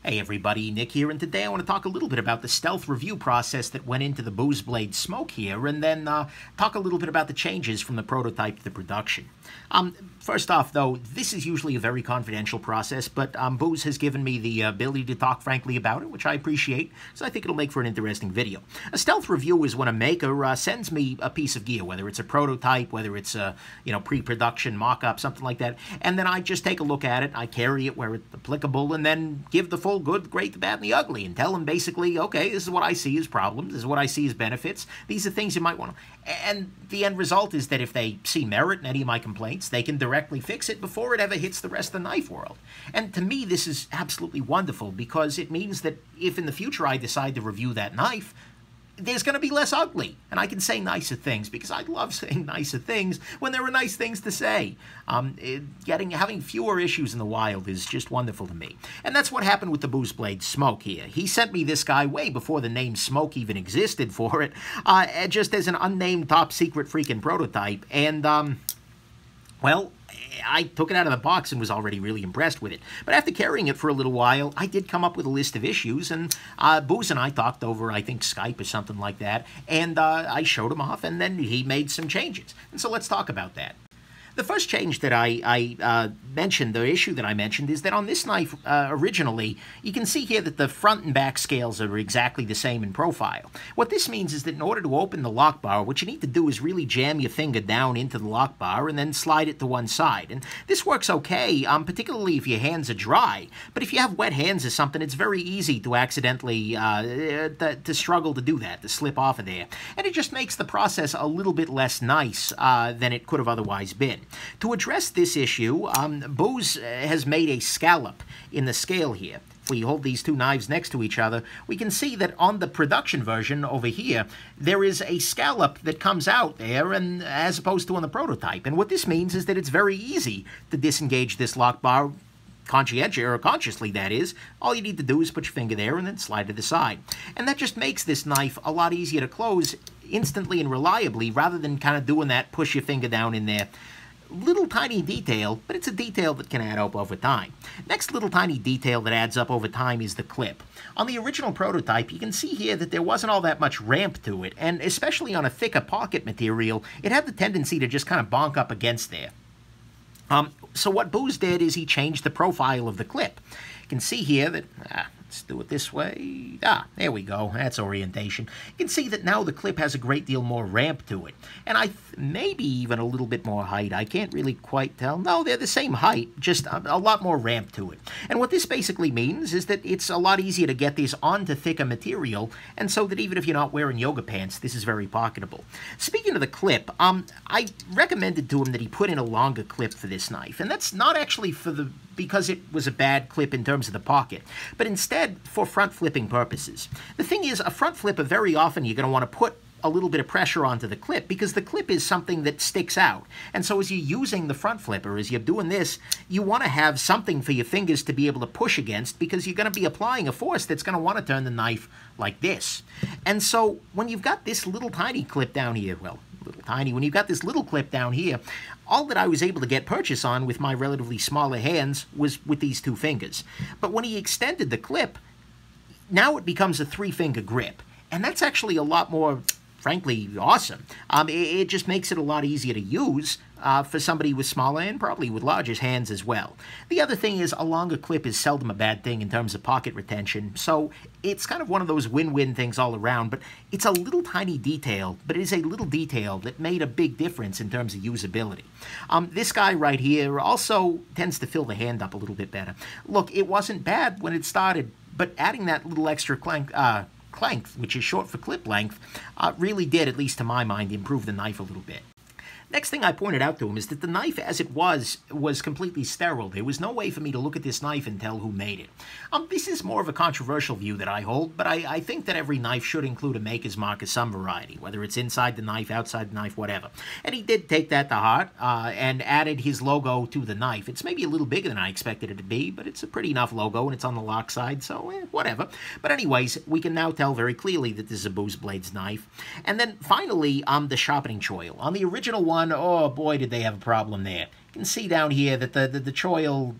Hey everybody, Nick here, and today I want to talk a little bit about the stealth review process that went into the Booze Blade Smoke here, and then talk a little bit about the changes from the prototype to the production. First off, though, this is usually a very confidential process, but Booze has given me the ability to talk frankly about it, which I appreciate, so I think it'll make for an interesting video. A stealth review is when a maker sends me a piece of gear, whether it's a prototype, whether it's a pre-production mock-up, something like that, and then I just take a look at it, I carry it where it's applicable, and then give the full good, the great, the bad, and the ugly, and tell them basically, okay, this is what I see as problems, this is what I see as benefits, these are things you might want to... And the end result is that if they see merit in any of my complaints, they can directly fix it before it ever hits the rest of the knife world. And to me, this is absolutely wonderful, because it means that if in the future I decide to review that knife, there's going to be less ugly, and I can say nicer things, because I love saying nicer things when there are nice things to say. Having fewer issues in the wild is just wonderful to me. And that's what happened with the Booze Blade Smoke here. He sent me this guy way before the name Smoke even existed for it, just as an unnamed top-secret freaking prototype, and, well, I took it out of the box and was already really impressed with it. But after carrying it for a little while, I did come up with a list of issues, and Booze and I talked over, I think, Skype or something like that, and I showed him off, and then he made some changes. And so let's talk about that. The first change that I mentioned, the issue that I mentioned, is that on this knife originally, you can see here that the front and back scales are exactly the same in profile. What this means is that in order to open the lock bar, what you need to do is really jam your finger down into the lock bar and then slide it to one side. And this works okay, particularly if your hands are dry. But if you have wet hands or something, it's very easy to accidentally to struggle to do that, to slip off of there. And it just makes the process a little bit less nice than it could have otherwise been. To address this issue, Booze has made a scallop in the scale here. If we hold these two knives next to each other, we can see that on the production version over here, there is a scallop that comes out there, and as opposed to on the prototype. And what this means is that it's very easy to disengage this lock bar consciously, that is. All you need to do is put your finger there and then slide to the side. And that just makes this knife a lot easier to close instantly and reliably, rather than kind of doing that push your finger down in there. Little tiny detail, but it's a detail that can add up over time. Next little tiny detail that adds up over time is the clip. On the original prototype, you can see here that there wasn't all that much ramp to it, and especially on a thicker pocket material, it had the tendency to just kind of bonk up against there. So what Booze did is he changed the profile of the clip. You can see here that, let's do it this way. There we go. That's orientation. You can see that now the clip has a great deal more ramp to it. And maybe even a little bit more height. I can't really quite tell. No, they're the same height, just a lot more ramp to it. And what this basically means is that it's a lot easier to get this onto thicker material, and so that even if you're not wearing yoga pants, this is very pocketable. Speaking of the clip, I recommended to him that he put in a longer clip for this knife. And that's not actually because it was a bad clip in terms of the pocket, but instead for front flipping purposes. The thing is, a front flipper, very often you're going to want to put a little bit of pressure onto the clip, because the clip is something that sticks out. And so as you're using the front flipper, as you're doing this, you want to have something for your fingers to be able to push against, because you're going to be applying a force that's going to want to turn the knife like this. And so when you've got this little tiny clip down here, well, little tiny, when you've got this little clip down here, all that I was able to get purchase on with my relatively smaller hands was with these two fingers. But when he extended the clip, now it becomes a three-finger grip. And that's actually a lot more, frankly, awesome. It just makes it a lot easier to use for somebody with smaller and probably with larger hands as well. The other thing is, a longer clip is seldom a bad thing in terms of pocket retention, so it's kind of one of those win-win things all around, but it's a little tiny detail, but it is a little detail that made a big difference in terms of usability. This guy right here also tends to fill the hand up a little bit better. Look, it wasn't bad when it started, but adding that little extra length, which is short for clip length, really did, at least to my mind, improve the knife a little bit. Next thing I pointed out to him is that the knife, as it was completely sterile. There was no way for me to look at this knife and tell who made it. This is more of a controversial view that I hold, but I think that every knife should include a maker's mark of some variety, whether it's inside the knife, outside the knife, whatever. And he did take that to heart and added his logo to the knife. It's maybe a little bigger than I expected it to be, but it's a pretty enough logo, and it's on the lock side, so whatever. But anyways, we can now tell very clearly that this is a Booze Blades knife. And then finally, the sharpening choil. On the original one, oh boy, did they have a problem there. You can see down here that the choil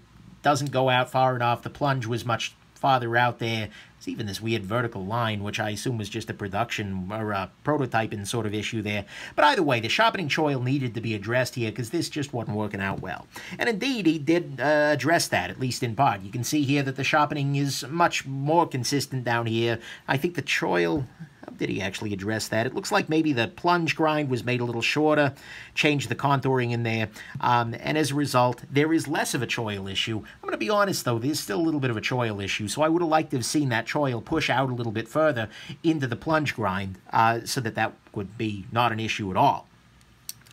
doesn't go out far enough. The plunge was much farther out there, there's even this weird vertical line, which I assume was just a production or a prototyping sort of issue there. But either way, the sharpening choil needed to be addressed here because this just wasn't working out well. And indeed, he did address that, at least in part. You can see here that the sharpening is much more consistent down here. I think the choil... How did he actually address that? It looks like maybe the plunge grind was made a little shorter, changed the contouring in there, and as a result, there is less of a choil issue. I'm going to be honest, though, there's still a little bit of a choil issue, so I would have liked to have seen that choil push out a little bit further into the plunge grind so that would be not an issue at all.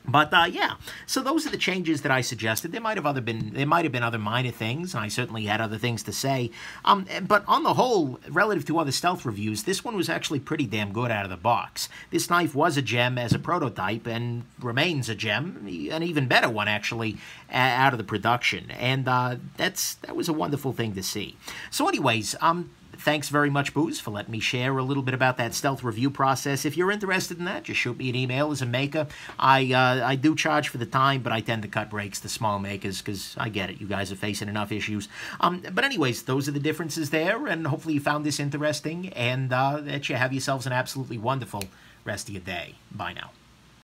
But yeah, so those are the changes that I suggested. There might have been other minor things, and I certainly had other things to say. But on the whole, relative to other stealth reviews, this one was actually pretty damn good out of the box. This knife was a gem as a prototype, and remains a gem, an even better one actually, out of the production. And that was a wonderful thing to see. So, anyways, thanks very much, Booz, for letting me share a little bit about that stealth review process. If you're interested in that, just shoot me an email as a maker. I do charge for the time, but I tend to cut breaks to small makers because I get it. You guys are facing enough issues. But anyways, those are the differences there, and hopefully you found this interesting, and that you have yourselves an absolutely wonderful rest of your day. Bye now.